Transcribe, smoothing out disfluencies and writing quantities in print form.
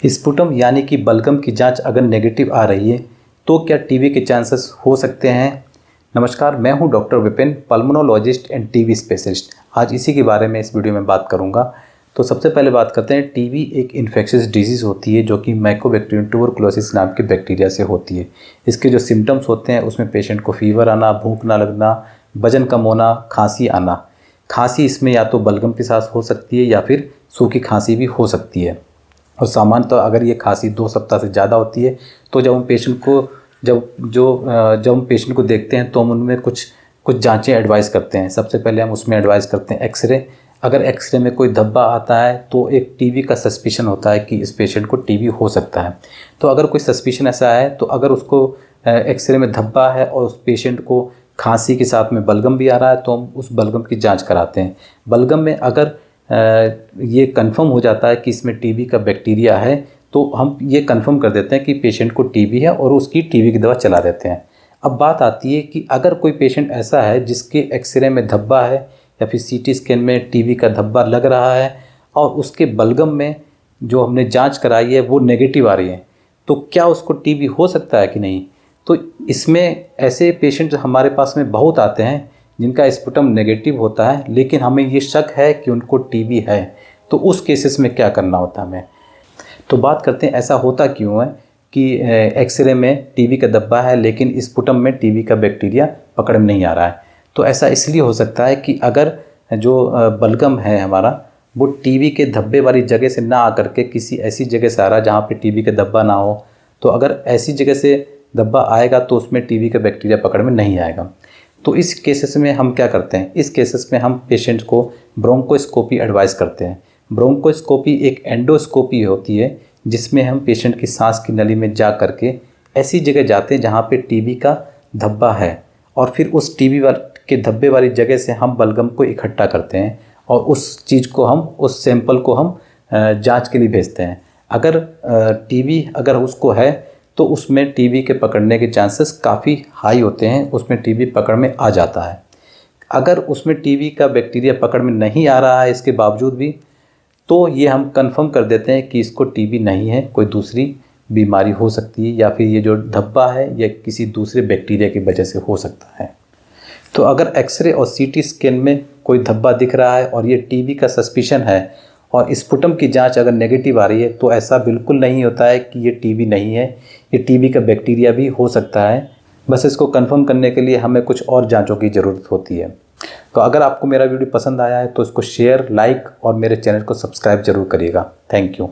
Sputum यानी कि बलगम की जांच अगर नेगेटिव आ रही है तो क्या टीबी के चांसेस हो सकते हैं। नमस्कार, मैं हूं doctor Vipin, pulmonologist end TB specialist. आज इसी के बारे में इस वीडियो में बात करूंगा। तो सबसे पहले बात करते हैं, टीबी एक इन्फेक्शियस डिजीज़ होती है जो कि माइकोबैक्टीरियम ट्यूबरकुलोसिस नाम के बैक्टीरिया से होती है। इसके जो सिम्टम्स होते हैं उसमें पेशेंट को फीवर आना, भूख ना लगना, वजन कम होना, खांसी आना। खांसी इसमें या तो बलगम के साथ हो सकती है या फिर सूखी खांसी भी हो सकती है। और सामान्यतः अगर ये खांसी 2 सप्ताह से ज़्यादा होती है तो जब हम पेशेंट को देखते हैं तो हम उनमें कुछ जांचें एडवाइस करते हैं। सबसे पहले हम उसमें एडवाइस करते हैं एक्सरे। अगर एक्सरे में कोई धब्बा आता है तो एक टीबी का सस्पिशन होता है कि इस पेशेंट को टीबी हो सकता है। तो अगर कोई सस्पिशन ऐसा है तो अगर उसको एक्सरे में धब्बा है और उस पेशेंट को खांसी के साथ में बलगम भी आ रहा है तो हम उस बलगम की जांच कराते हैं। बलगम में अगर ये कंफर्म हो जाता है कि इसमें टीबी का बैक्टीरिया है तो हम ये कंफर्म कर देते हैं कि पेशेंट को टीबी है और उसकी टीबी की दवा चला देते हैं। अब बात आती है कि अगर कोई पेशेंट ऐसा है जिसके एक्सरे में धब्बा है या फिर सीटी स्कैन में टीबी का धब्बा लग रहा है और उसके बलगम में जो हमने जांच कराई है वो नेगेटिव आ रही है, तो क्या उसको टीबी हो सकता है कि नहीं। तो इसमें ऐसे पेशेंट हमारे पास में बहुत आते हैं जिनका स्पुटम नेगेटिव होता है लेकिन हमें ये शक है कि उनको टीबी है। तो उस केसेस में क्या करना होता है हमें। तो बात करते हैं ऐसा होता क्यों है कि एक्सरे में टीबी का धब्बा है लेकिन स्पुटम में टीबी का बैक्टीरिया पकड़ में नहीं आ रहा है। तो ऐसा इसलिए हो सकता है कि अगर जो बलगम है हमारा वो टीबी के धब्बे वाली जगह से ना आकर के किसी ऐसी जगह से आ रहा है जहाँ पे टीबी का धब्बा ना हो। तो अगर ऐसी जगह से धब्बा आएगा तो उसमें टीबी का बैक्टीरिया पकड़ में नहीं आएगा। तो इस केसेस में हम क्या करते हैं, इस केसेस में हम पेशेंट को ब्रोंकोस्कोपी एडवाइस करते हैं। ब्रोंकोस्कोपी एक एंडोस्कोपी होती है जिसमें हम पेशेंट की सांस की नली में जा करके ऐसी जगह जाते हैं जहाँ पे टीबी का धब्बा है और फिर उस टीबी के धब्बे वाली जगह से हम बलगम को इकट्ठा करते हैं और उस चीज़ को हम उस सैंपल को हम जांच के लिए भेजते हैं। अगर टीबी अगर उसको है तो उसमें टीबी के पकड़ने के चांसेस काफ़ी हाई होते हैं, उसमें टीबी पकड़ में आ जाता है। अगर उसमें टीबी का बैक्टीरिया पकड़ में नहीं आ रहा है इसके बावजूद भी तो ये हम कंफर्म कर देते हैं कि इसको टीबी नहीं है, कोई दूसरी बीमारी हो सकती है या फिर ये जो धब्बा है या किसी दूसरे बैक्टीरिया की वजह से हो सकता है। तो अगर एक्सरे और सीटी स्कैन में कोई धब्बा दिख रहा है और ये टीबी का सस्पिशन है और स्पुटम की जांच अगर नेगेटिव आ रही है तो ऐसा बिल्कुल नहीं होता है कि ये टीबी नहीं है, ये टीबी का बैक्टीरिया भी हो सकता है। बस इसको कंफर्म करने के लिए हमें कुछ और जांचों की ज़रूरत होती है। तो अगर आपको मेरा वीडियो पसंद आया है तो इसको शेयर, लाइक और मेरे चैनल को सब्सक्राइब जरूर करिएगा। Thank you.